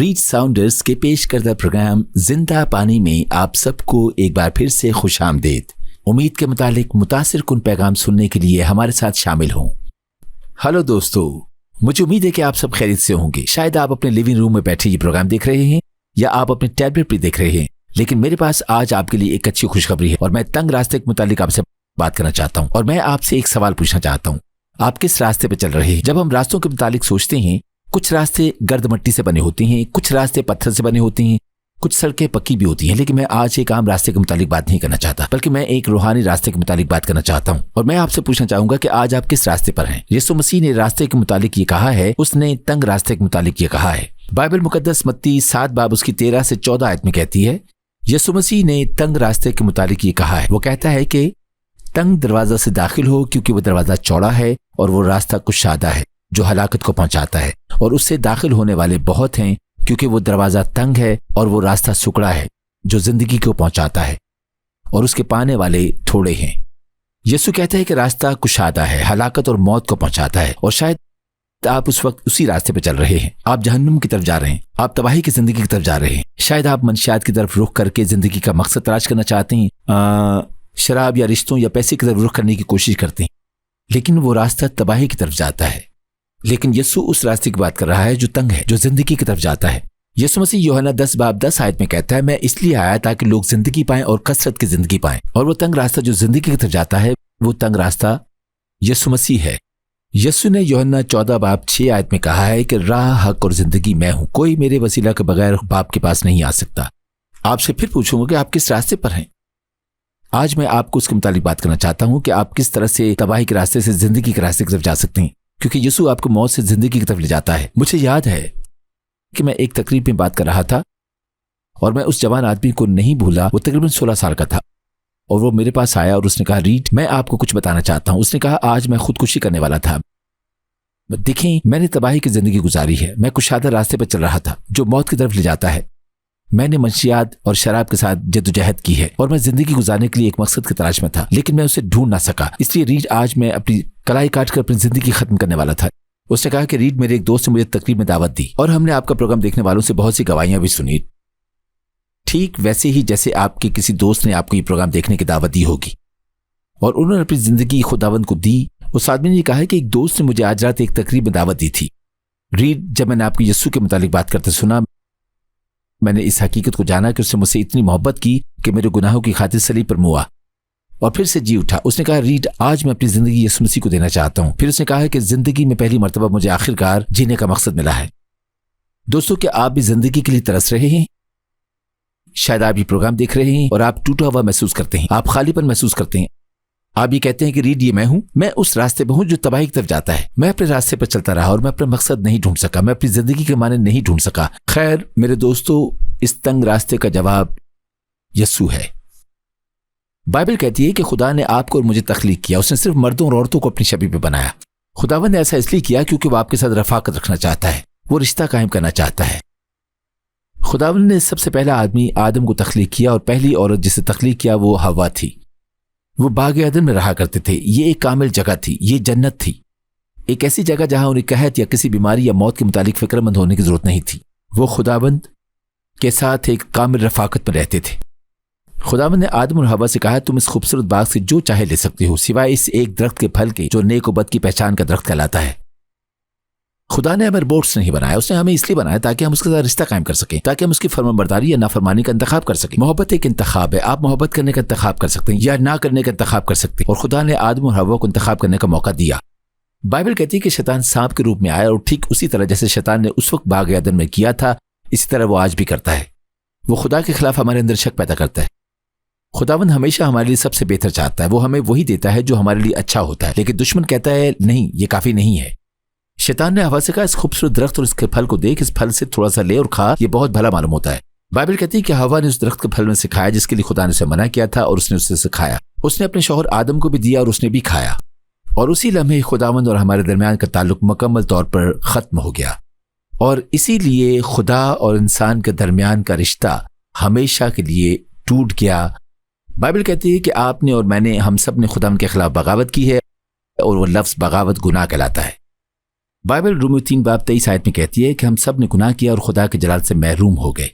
Reach sounders के पेश करदा प्रोग्राम जिंदा पानी में आप सबको एक बार फिर से खुशामदीद। उम्मीद के मुतालिक मुतासिर कुन पैगाम सुनने के लिए हमारे साथ शामिल हों। हेलो दोस्तों, मुझे उम्मीद है कि आप सब खैरियत से होंगे। शायद आप अपने लिविंग रूम में बैठे ये प्रोग्राम देख रहे हैं या आप अपने टैबलेट पर देख रहे हैं, लेकिन मेरे पास आज आपके लिए एक अच्छी खुशखबरी है और मैं तंग रास्ते के मुतालिक आपसे बात करना चाहता हूँ। और मैं आपसे एक सवाल पूछना चाहता हूँ, आप किस रास्ते पर चल रहे हैं? जब हम रास्तों के मुतालिक सोचते हैं, कुछ रास्ते गर्द मट्टी से बने होते हैं, कुछ रास्ते पत्थर से बने होते हैं, कुछ सड़कें पक्की भी होती हैं। लेकिन मैं आज एक आम रास्ते के मुतालिक बात नहीं करना चाहता, बल्कि मैं एक रूहानी रास्ते के मुतालिक बात करना चाहता हूँ। और मैं आपसे पूछना चाहूंगा कि आज आप किस रास्ते पर हैं? यीशु मसीह ने रास्ते के मुतालिक ये कहा है, उसने तंग रास्ते के मुतालिक ये कहा है। बाइबल मुकद्दस मत्ती 7 बाब उसकी 13 से 14 आयत में कहती है, यीशु मसीह ने तंग रास्ते के मुतालिक ये कहा है। वो कहता है कि तंग दरवाजा से दाखिल हो, क्योंकि वो दरवाजा चौड़ा है और वो रास्ता कुशादा है जो हलाकत को पहुंचाता है, और उससे दाखिल होने वाले बहुत हैं, क्योंकि वो दरवाजा तंग है और वो रास्ता सुकड़ा है जो जिंदगी को पहुंचाता है, और उसके पाने वाले थोड़े हैं। यीशु कहता है कि रास्ता कुशादा है, हलाकत और मौत को पहुंचाता है, और शायद आप उस वक्त उसी रास्ते पर चल रहे हैं। आप जहन्नुम की तरफ जा रहे हैं, आप तबाही की जिंदगी की तरफ जा रहे हैं। शायद आप मंशियात की तरफ रुख करके जिंदगी का मकसद तलाश करना चाहते हैं, शराब या रिश्तों या पैसे की तरफ रुख करने की कोशिश करते हैं, लेकिन वो रास्ता तबाही की तरफ जाता है। लेकिन यीशु उस रास्ते की बात कर रहा है जो तंग है, जो जिंदगी की तरफ जाता है। यीशु मसीह यूहन्ना 10 बाब 10 आयत में कहता है, मैं इसलिए आया ताकि लोग जिंदगी पाएं और कसरत की जिंदगी पाएं। और वो तंग रास्ता जो जिंदगी की तरफ जाता है, वो तंग रास्ता यीशु मसीह है। यीशु ने यूहन्ना 14 बाब 6 आयत में कहा है कि राह, हक और जिंदगी मैं हूं, कोई मेरे वसीला के बगैर बाप के पास नहीं आ सकता। आपसे फिर पूछूंगा कि आप किस रास्ते पर हैं? आज मैं आपको उसके मुताबिक बात करना चाहता हूं कि आप किस तरह से तबाही के रास्ते से जिंदगी के रास्ते की तरफ जा सकते हैं, क्योंकि यीशु आपको मौत से जिंदगी की तरफ ले जाता है। मुझे याद है कि मैं एक तकरीब में बात कर रहा था और मैं उस जवान आदमी को नहीं भूला। वो तकरीबन 16 साल का था और वो मेरे पास आया और उसने कहा, रीड, मैं आपको कुछ बताना चाहता हूं। उसने कहा, आज मैं खुदकुशी करने वाला था। देखें, मैंने तबाही की जिंदगी गुजारी है। मैं कुशादा रास्ते पर चल रहा था जो मौत की तरफ ले जाता है। मैंने मंशियात और शराब के साथ जद्दोजहद की है और मैं जिंदगी गुजारने के लिए एक मकसद की तलाश में था, लेकिन मैं उसे ढूंढ ना सका। इसलिए रीड, आज मैं अपनी कलाई काट कर अपनी जिंदगी खत्म करने वाला था। उसने कहा कि रीड, मेरे एक दोस्त ने मुझे तकरीब में दावत दी और हमने आपका प्रोग्राम देखने वालों से बहुत सी गवाहियां भी सुनी, ठीक वैसे ही जैसे आपके किसी दोस्त ने आपको ये प्रोग्राम देखने की दावत दी होगी और उन्होंने अपनी जिंदगी खुदावंद को दी। उस आदमी ने कहा कि एक दोस्त ने मुझे आज रात एक तकरीब में दावत दी थी। रीड, जब मैंने आपको यीशु के मुतालिक बात करते सुना, मैंने इस हकीकत को जाना कि उसने मुझसे इतनी मोहब्बत की कि मेरे गुनाहों की खातिर सलीब पर मुआ और फिर से जी उठा। उसने कहा, रीड, आज मैं अपनी जिंदगी यीशु मसीह को देना चाहता हूं। फिर उसने कहा कि जिंदगी में पहली मर्तबा मुझे आखिरकार जीने का मकसद मिला है। दोस्तों, क्या आप भी जिंदगी के लिए तरस रहे हैं? शायद आप ये प्रोग्राम देख रहे हैं और आप टूटा हुआ महसूस करते हैं, आप खालीपन महसूस करते हैं। आप ये कहते हैं कि रीड, ये मैं हूं, मैं उस रास्ते पर हूं जो तबाही की तरफ जाता है। मैं अपने रास्ते पर चलता रहा और मैं अपना मकसद नहीं ढूंढ सका, मैं अपनी जिंदगी के माने नहीं ढूंढ सका। खैर मेरे दोस्तों, इस तंग रास्ते का जवाब यीशु है। बाइबल कहती है कि खुदा ने आपको और मुझे तख्लीक किया। उसने सिर्फ मर्दों और औरतों को अपनी शबीह पे बनाया। खुदावंद ने ऐसा इसलिए किया क्योंकि वो आपके साथ रफाकत रखना चाहता है, वो रिश्ता कायम करना चाहता है। खुदावंद ने सबसे पहला आदमी आदम को तख्लीक किया और पहली औरत जिसे तख्लीक किया वो हवा थी। वो बाग अदन में रहा करते थे। ये एक कामिल जगह थी, ये जन्नत थी, एक ऐसी जगह जहां उन्हें कहत या किसी बीमारी या मौत के मुतालिक फिक्रमंद होने की जरूरत नहीं थी। वो खुदावंद के साथ एक कामिल रफाकत में रहते थे। खुदावंद ने आदम और हवा से कहा, तुम इस खूबसूरत बाग से जो चाहे ले सकते हो, सिवाय इस एक दरख्त के फल के जो नेक और बद की पहचान का दरख्त कहलाता है। खुदा ने हमें रोबोट्स नहीं बनाया, उसने हमें इसलिए बनाया ताकि हम उसके साथ रिश्ता कायम कर सकें, ताकि हम उसकी फरमाबरदारी या नाफरमानी का इंतखाब कर सकें। मोहब्बत एक इंतखाब है, आप मोहब्बत करने का इंतखाब कर सकते हैं या ना करने का इंतखाब कर सकते हैं, और खुदा ने आदम और हवा को इंतखाब करने का मौका दिया। बाइबल कहती है कि शैतान सांप के रूप में आया और ठीक उसी तरह जैसे शैतान ने उस वक्त बाग अदन में किया था, इसी तरह वो आज भी करता है। वो खुदा के खिलाफ हमारे अंदर शक पैदा करता है। खुदावंद हमेशा हमारे लिए सबसे बेहतर चाहता है, वो हमें वही देता है जो हमारे लिए अच्छा होता है, लेकिन दुश्मन कहता है नहीं, ये काफी नहीं है। शैतान ने हवा से कहा, इस खूबसूरत दरख्त और इसके फल को देख, इस फल से थोड़ा सा ले और खा, ये बहुत भला मालूम होता है। बाइबल कहती है कि हवा ने उस दरख्त के फल में से खाया जिसके लिए खुदा ने उसे मना किया था, और उसने उससे खाया। उसने अपने शौहर आदम को भी दिया और उसने भी खाया, और उसी लम्हे खुदावंद और हमारे दरमियान का ताल्लुक मुकम्मल तौर पर खत्म हो गया। और इसीलिए खुदा और इंसान के दरमियान का रिश्ता हमेशा के लिए टूट गया। बाइबल कहती है कि आपने और मैंने, हम सब ने खुदा के खिलाफ बगावत की है, और वो लफ्ज बगावत गुनाह कहलाता है। بائبل رومیو 3:23 میں کہتی ہے کہ ہم سب نے گناہ کیا اور خدا کے جلال سے محروم ہو گئے۔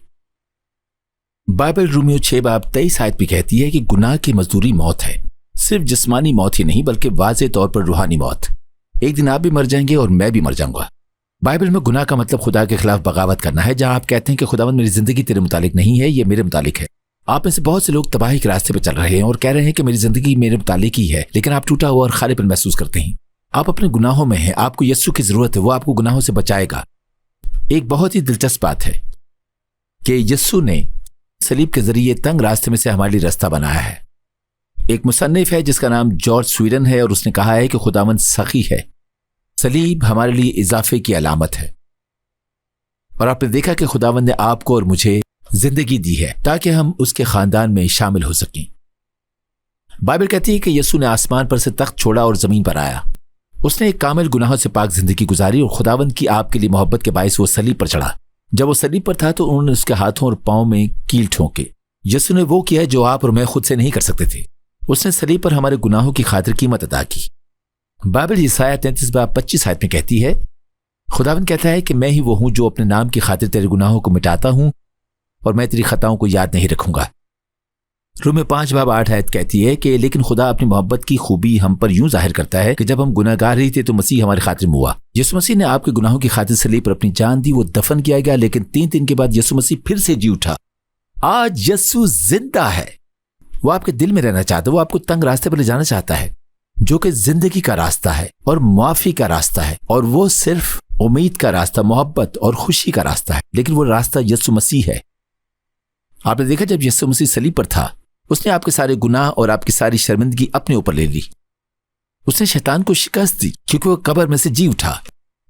بائبل رومیو 6:23 بھی کہتی ہے کہ گناہ کی مزدوری موت ہے، صرف جسمانی موت ہی نہیں بلکہ واضح طور پر روحانی موت۔ ایک دن آپ بھی مر جائیں گے اور میں بھی مر جاؤں گا۔ بائبل میں گناہ کا مطلب خدا کے خلاف بغاوت کرنا ہے۔ جہاں آپ کہتے ہیں کہ خداوند میری زندگی تیرے متعلق نہیں ہے، یہ میرے متعلق ہے۔ آپ میں سے بہت سے لوگ تباہی کے راستے پہ چل رہے ہیں اور کہہ رہے ہیں کہ میری زندگی میرے متعلق ہی ہے، لیکن آپ ٹوٹا ہوا اور خالی پن محسوس کرتے ہیں۔ آپ اپنے گناہوں میں ہیں، آپ کو یسوع کی ضرورت ہے، وہ آپ کو گناہوں سے بچائے گا۔ ایک بہت ہی دلچسپ بات ہے کہ یسوع نے صلیب کے ذریعے تنگ راستے میں سے ہمارے لیے راستہ بنایا ہے۔ ایک مصنف ہے جس کا نام جارج سویڈن ہے اور اس نے کہا ہے کہ خداوند سخی ہے، صلیب ہمارے لیے اضافے کی علامت ہے۔ اور آپ نے دیکھا کہ خداوند نے آپ کو اور مجھے زندگی دی ہے تاکہ ہم اس کے خاندان میں شامل ہو سکیں۔ بائبل کہتی ہے کہ یسوع نے آسمان پر سے تخت چھوڑا اور زمین پر آیا۔ اس نے ایک کامل گناہوں سے پاک زندگی گزاری اور خداوند کی آپ کے لیے محبت کے باعث وہ صلیب پر چڑھا۔ جب وہ صلیب پر تھا تو انہوں نے اس کے ہاتھوں اور پاؤں میں کیل ٹھونکے۔ یسوع نے وہ کیا جو آپ اور میں خود سے نہیں کر سکتے تھے۔ اس نے صلیب پر ہمارے گناہوں کی خاطر قیمت ادا کی۔ بائبل یسایہ 33:25 میں کہتی ہے، خداوند کہتا ہے کہ میں ہی وہ ہوں جو اپنے نام کی خاطر تیرے گناہوں کو مٹاتا ہوں اور میں تیری خطاؤں کو یاد نہیں رکھوں گا۔ رومیو 5:8 کہتی ہے کہ لیکن خدا اپنی محبت کی خوبی ہم پر یوں ظاہر کرتا ہے کہ جب ہم گناہ گار ہی تھے تو مسیح ہمارے خاطر ہوا۔ یسوع مسیح نے آپ کے گناہوں کی خاطر صلیب پر اپنی جان دی، وہ دفن کیا گیا، لیکن 3 دن کے بعد یسوع مسیح پھر سے جی اٹھا۔ آج یسوع زندہ ہے، وہ آپ کے دل میں رہنا چاہتا ہے، وہ آپ کو تنگ راستے پر لے جانا چاہتا ہے جو کہ زندگی کا راستہ ہے اور معافی کا راستہ ہے، اور وہ صرف امید کا راستہ، محبت اور خوشی کا راستہ ہے، لیکن وہ راستہ یسوع مسیح ہے۔ آپ نے دیکھا جب یسوع مسیح صلیب پر تھا، اس نے آپ کے سارے گناہ اور آپ کی ساری شرمندگی اپنے اوپر لے لی۔ اس نے شیطان کو شکست دی کیونکہ وہ قبر میں سے جی اٹھا۔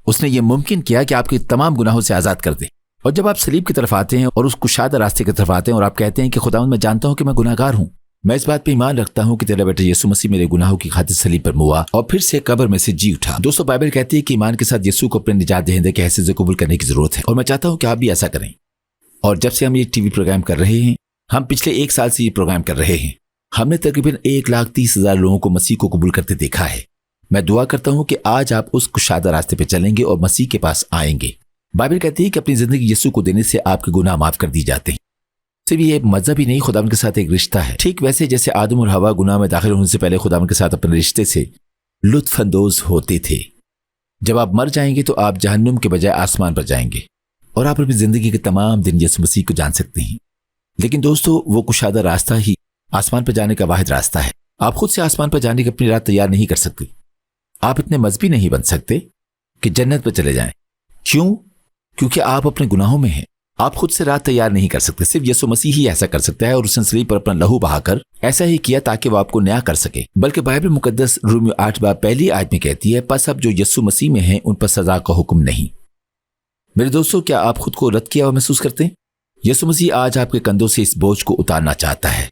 اس نے یہ ممکن کیا کہ آپ کے تمام گناہوں سے آزاد کر دے۔ اور جب آپ صلیب کی طرف آتے ہیں اور اس کشادہ راستے کی طرف آتے ہیں اور آپ کہتے ہیں کہ خداوند میں جانتا ہوں کہ میں گناہ گار ہوں، میں اس بات پہ ایمان رکھتا ہوں کہ تیرا بیٹا یسوع مسیح میرے گناہوں کی خاطر صلیب پر ہوا اور پھر سے قبر میں سے جی اٹھا۔ دوستو، بائبل کہتی ہے کہ ایمان کے ساتھ یسوع کو اپنے نجات دہندے کے حیثیت سے قبول کرنے کی ضرورت ہے، اور میں چاہتا ہوں کہ آپ بھی ایسا کریں۔ اور جب سے ہم یہ ٹی وی پروگرام کر رہے ہیں، ہم پچھلے 1 سال سے یہ پروگرام کر رہے ہیں، ہم نے تقریباً 1,30,000 لوگوں کو مسیح کو قبول کرتے دیکھا ہے۔ میں دعا کرتا ہوں کہ آج آپ اس کشادہ راستے پہ چلیں گے اور مسیح کے پاس آئیں گے۔ بائبل کہتی ہے کہ اپنی زندگی یسوع کو دینے سے آپ کے گناہ معاف کر دی جاتے ہیں۔ صرف یہ مذہب ہی نہیں، خداوند کے ساتھ ایک رشتہ ہے۔ ٹھیک ویسے جیسے آدم اور حوا گناہ میں داخل ہونے سے پہلے خداوند کے ساتھ اپنے رشتے سے لطف اندوز ہوتے تھے۔ جب آپ مر جائیں گے تو آپ جہنم کے بجائے آسمان پر جائیں گے اور آپ اپنی زندگی کے تمام دن یسوع مسیح کو جان سکتے ہیں۔ لیکن دوستو، وہ کشادہ راستہ ہی آسمان پر جانے کا واحد راستہ ہے۔ آپ خود سے آسمان پر جانے کی اپنی راہ تیار نہیں کر سکتے۔ آپ اتنے مذہبی نہیں بن سکتے کہ جنت پر چلے جائیں۔ کیوں؟ کیونکہ آپ اپنے گناہوں میں ہیں۔ آپ خود سے راہ تیار نہیں کر سکتے، صرف یسوع مسیح ہی ایسا کر سکتا ہے، اور اس نے صلیب پر اپنا لہو بہا کر ایسا ہی کیا تاکہ وہ آپ کو نیا کر سکے۔ بلکہ بائبل مقدس رومیو 8:1 میں کہتی ہے، پس اب جو یسوع مسیح میں ہیں ان پر سزا کا حکم نہیں۔ میرے دوستو، کیا آپ خود کو رد کیا ہوا محسوس کرتے ہیں؟ یسوع مسیح آج آپ کے کندھوں سے اس بوجھ کو اتارنا چاہتا ہے۔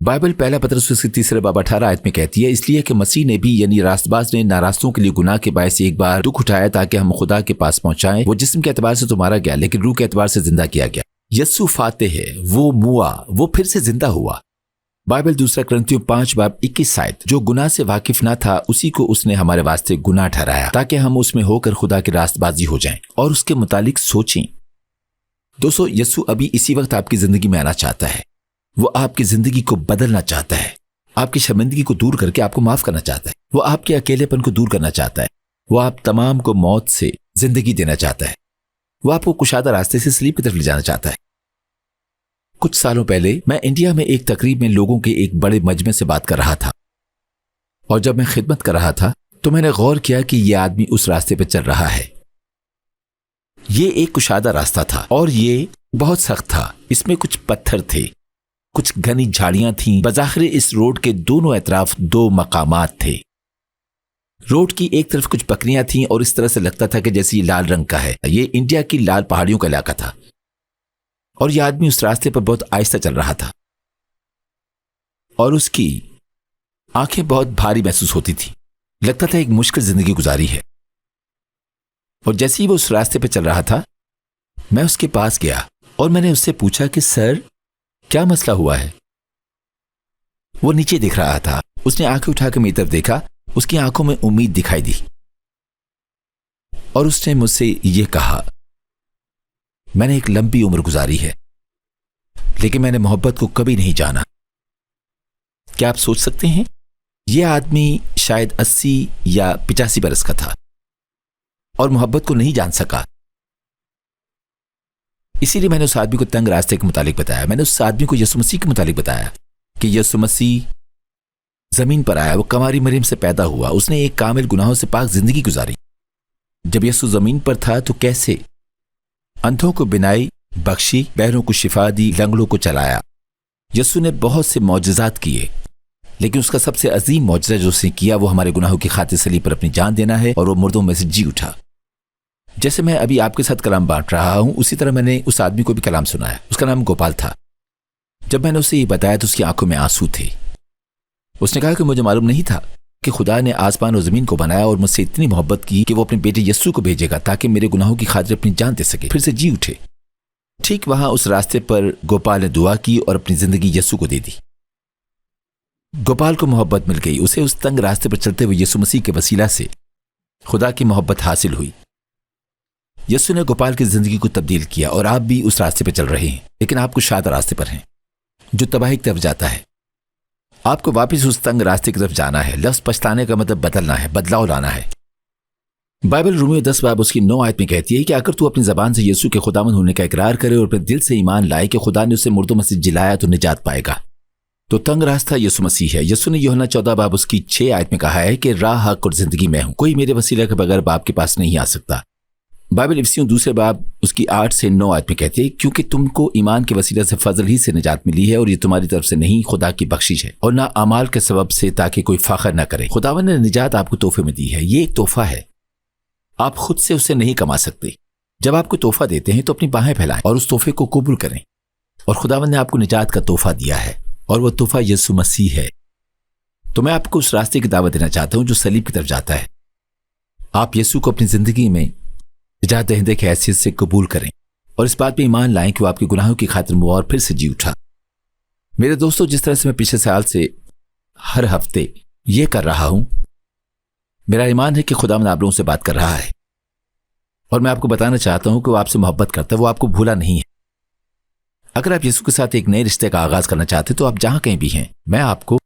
بائبل پہلا پطرس اس کے 3:18 میں کہتی ہے، اس لیے کہ مسیح نے بھی یعنی راست باز نے ناراستوں کے لیے گناہ کے باعث ایک بار دکھ اٹھایا تاکہ ہم خدا کے پاس پہنچائیں۔ وہ جسم کے اعتبار سے تو مارا گیا لیکن روح کے اعتبار سے زندہ کیا گیا۔ یسوع فاتح ہے، وہ موا، وہ پھر سے زندہ ہوا۔ بائبل 2 کرنتھیوں 5:21 جو گناہ سے واقف نہ تھا اسی کو اس نے ہمارے واسطے گناہ ٹھہرایا تاکہ ہم اس میں ہو کر خدا کے راست بازی ہو جائیں اور اس کے متعلق سوچیں۔ دوستو، یسوع ابھی اسی وقت آپ کی زندگی میں آنا چاہتا ہے۔ وہ آپ کی زندگی کو بدلنا چاہتا ہے، آپ کی شرمندگی کو دور کر کے آپ کو معاف کرنا چاہتا ہے۔ وہ آپ کے اکیلے پن کو دور کرنا چاہتا ہے۔ وہ آپ تمام کو موت سے زندگی دینا چاہتا ہے۔ وہ آپ کو کشادہ راستے سے صلیب کی طرف لے جانا چاہتا ہے۔ کچھ سالوں پہلے میں انڈیا میں ایک تقریب میں لوگوں کے ایک بڑے مجمع سے بات کر رہا تھا، اور جب میں خدمت کر رہا تھا تو میں نے غور کیا کہ یہ آدمی اس راستے پہ چل رہا ہے۔ یہ ایک کشادہ راستہ تھا اور یہ بہت سخت تھا۔ اس میں کچھ پتھر تھے، کچھ گھنی جھاڑیاں تھیں۔ بظاہر اس روڈ کے دونوں اطراف 2 مقامات تھے۔ روڈ کی ایک طرف کچھ بکریاں تھیں اور اس طرح سے لگتا تھا کہ جیسے یہ لال رنگ کا ہے۔ یہ انڈیا کی لال پہاڑیوں کا علاقہ تھا اور یہ آدمی اس راستے پر بہت آہستہ چل رہا تھا اور اس کی آنکھیں بہت بھاری محسوس ہوتی تھی۔ لگتا تھا ایک مشکل زندگی گزاری ہے۔ اور جیسے ہی وہ اس راستے پہ چل رہا تھا میں اس کے پاس گیا اور میں نے اس سے پوچھا کہ سر، کیا مسئلہ ہوا ہے؟ وہ نیچے دیکھ رہا تھا۔ اس نے آنکھیں اٹھا کے میری طرف دیکھا۔ اس کی آنکھوں میں امید دکھائی دی۔ और उसने मुझसे ये कहा, मैंने एक लंबी उम्र गुजारी है लेकिन मैंने मोहब्बत को कभी नहीं जाना। क्या आप सोच सकते हैं, यह आदमी शायद 80 या 85 बरस का था और मोहब्बत को नहीं जान सका। इसीलिए मैंने उस आदमी को तंग रास्ते के मुतालिक बताया। मैंने उस आदमी को यीशु मसीह के मुतालिक बताया कि यीशु मसीह जमीन पर आया, वो कमारी मरियम से पैदा हुआ, उसने एक कामिल गुनाहों से पाक जिंदगी गुजारी। जब यीशु जमीन पर था तो कैसे अंधों को बिनाई बख्शी, बहरों को शिफा दी, लंगड़ों को चलाया। यीशु ने बहुत से मौजज़ात किए, लेकिन उसका सबसे अजीम मौजज़ा जो उसने किया वो हमारे गुनाहों की खातिर सलीब पर अपनी जान देना है, और वो मुर्दों में से जी उठा। जैसे मैं अभी आपके साथ कलाम बांट रहा हूं, उसी तरह मैंने उस आदमी को भी कलाम सुनाया। उसका नाम गोपाल था। जब मैंने उसे ये बताया तो उसकी आंखों में आंसू थे। उसने कहा कि मुझे मालूम नहीं था कि खुदा ने आसमान और जमीन को बनाया और मुझसे इतनी मोहब्बत की कि वो अपने बेटे यीशु को भेजेगा ताकि मेरे गुनाहों की खातिर अपनी जान दे सके, फिर से जी उठे। ठीक वहां उस रास्ते पर गोपाल ने दुआ की और अपनी जिंदगी यीशु को दे दी। गोपाल को मोहब्बत मिल गई। उसे उस तंग रास्ते पर चलते हुए यीशु मसीह के वसीला से खुदा की मोहब्बत हासिल हुई। यीशु ने गोपाल की जिंदगी को तब्दील किया और आप भी उस रास्ते पर चल रहे हैं, लेकिन आप कुशादा रास्ते पर हैं जो तबाही की तरफ जाता है। आपको वापस उस तंग रास्ते की तरफ जाना है। लफ्ज़ पछताने का मतलब बदलना है, बदलाव लाना है। बाइबल रोमियो 10 बाब उसकी 9 आयत में कहती है कि अगर तू अपनी जबान से यीशु के खुदावंद होने का इकरार करे और अपने दिल से ईमान लाए कि खुदा ने उसे मुर्दों में से जिलाया तो निजात पाएगा। तो तंग रास्ता यीशु मसीह है। यीशु ने यूहन्ना 14 बाब उसकी 6 आयत में कहा है कि राह, हक और जिंदगी मैं हूं, कोई मेरे वसीले के बगैर बाप के पास नहीं आ सकता। बाइबल इफिसियों 2 बाब उसकी 8 से 9 आयत में कहती है, क्योंकि तुमको ईमान के वसीले से फजल ही से निजात मिली है और ये तुम्हारी तरफ से नहीं, खुदा की बख्शिश है, और ना अमाल के सबब से, ताकि कोई फख्र ना करे। खुदावंद ने निजात आपको तोहफे में दी है। ये एक तोहफा है, आप खुद से उसे नहीं कमा सकते। जब आपको तोहफा देते हैं तो अपनी बाहें फैलाएं और उस तोहफे को कबूल करें। और खुदावंद ने आपको निजात का तोहफा दिया है और वह तोहफा यीशु मसीह है। तो मैं आपको उस रास्ते की दावत देना चाहता हूं जो सलीब की तरफ जाता है। आप यीशु को अपनी जिंदगी में निजात दहिंदे की हैसियत से कबूल करें और इस बात पे ईमान लाएं कि वो आपके गुनाहों की खातिर मुआ और फिर से जी उठा। मेरे दोस्तों, जिस तरह से मैं पिछले साल से हर हफ्ते ये कर रहा हूं, मेरा ईमान है कि खुदावंद आप लोगों से बात कर रहा है और मैं आपको बताना चाहता हूं कि वो आपसे मोहब्बत करता है, वो आपको भूला नहीं है। अगर आप यीशु के साथ एक नए रिश्ते का आगाज करना चाहते तो आप जहां कहीं भी हैं, मैं आपको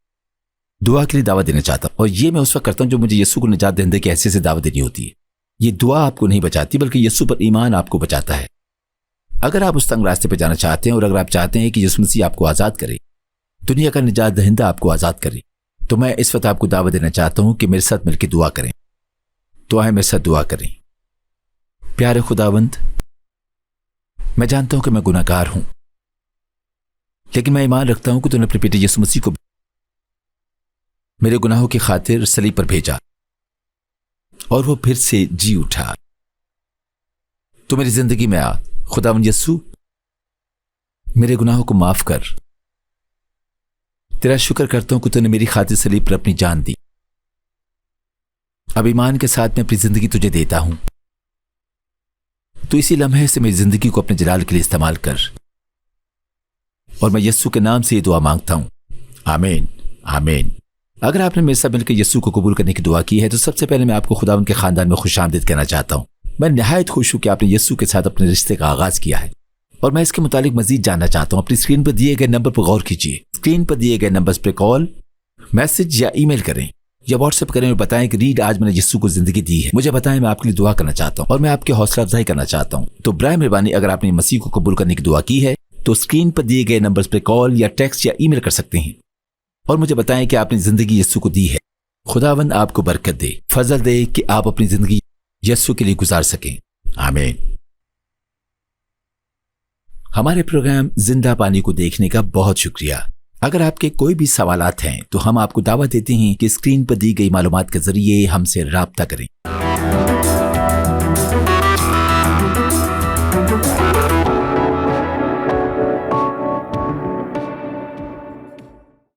दुआ के लिए दावत देना चाहता हूं। और ये मैं उस वक्त करता हूं जो मुझे यीशु को निजात दहिंदे की हैसियत से दावत देनी होती है। ये दुआ आपको नहीं बचाती, बल्कि यीशु पर ईमान आपको बचाता है। अगर आप उस तंग रास्ते पर जाना चाहते हैं और अगर आप चाहते हैं कि यीशु मसीह आपको आजाद करे, दुनिया का निजात दहिंदा आपको आजाद करे, तो मैं इस वक्त आपको दावत देना चाहता हूं कि मेरे साथ मिलकर दुआ करें। तो आए मेरे साथ दुआ करें। प्यारे खुदावंद, मैं जानता हूं कि मैं गुनाहगार हूं, लेकिन मैं ईमान रखता हूं कि तूने अपने बेटे यीशु मसीह को मेरे गुनाहों की खातिर सलीब पर भेजा और वो फिर से जी उठा। तो मेरी जिंदगी में आ खुदावंद यीशु, मेरे गुनाहों को माफ कर। तेरा शुक्र करता हूं कि तूने मेरी खातिर सलीब पर अपनी जान दी। अब ईमान के साथ मैं अपनी जिंदगी तुझे देता हूं। तो इसी लम्हे से मेरी जिंदगी को अपने जलाल के लिए इस्तेमाल कर। और मैं यीशु के नाम से ये दुआ मांगता हूं, आमीन आमीन। अगर आपने मेरे साथ मिलकर यीशु को कबूल करने की दुआ की है तो सबसे पहले मैं आपको खुदावंद के खानदान में खुशामदीद कहना चाहता हूं। मैं निहायत खुश हूं कि आपने यीशु के साथ अपने रिश्ते का आगाज किया है और मैं इसके मुतालिक मजीद जानना चाहता हूं। अपनी स्क्रीन पर दिए गए नंबर पर गौर कीजिए। स्क्रीन पर दिए गए नंबर पर कॉल, मैसेज या ईमेल करें या व्हाट्सएप करें और बताएं कि रीड, आज मैंने यीशु को जिंदगी दी है, मुझे बताएं, मैं आपके लिए दुआ करना चाहता हूं और मैं आपकी हौसला अफजाई करना चाहता हूं। तो बराए मेहरबानी अगर आपने मसीह को कबूल करने की दुआ की है तो स्क्रीन पर दिए गए नंबर्स पर कॉल या टेक्स्ट या ईमेल कर सकते हैं और मुझे बताएं कि आपने जिंदगी यीशु को दी है। खुदावंद आपको बरकत दे, फजल दे कि आप अपनी जिंदगी यीशु के लिए गुजार सकें, आमीन। हमारे प्रोग्राम जिंदा पानी को देखने का बहुत शुक्रिया। अगर आपके कोई भी सवालात हैं तो हम आपको दावत देते हैं कि स्क्रीन पर दी गई मालूमात के जरिए हमसे राब्ता करें।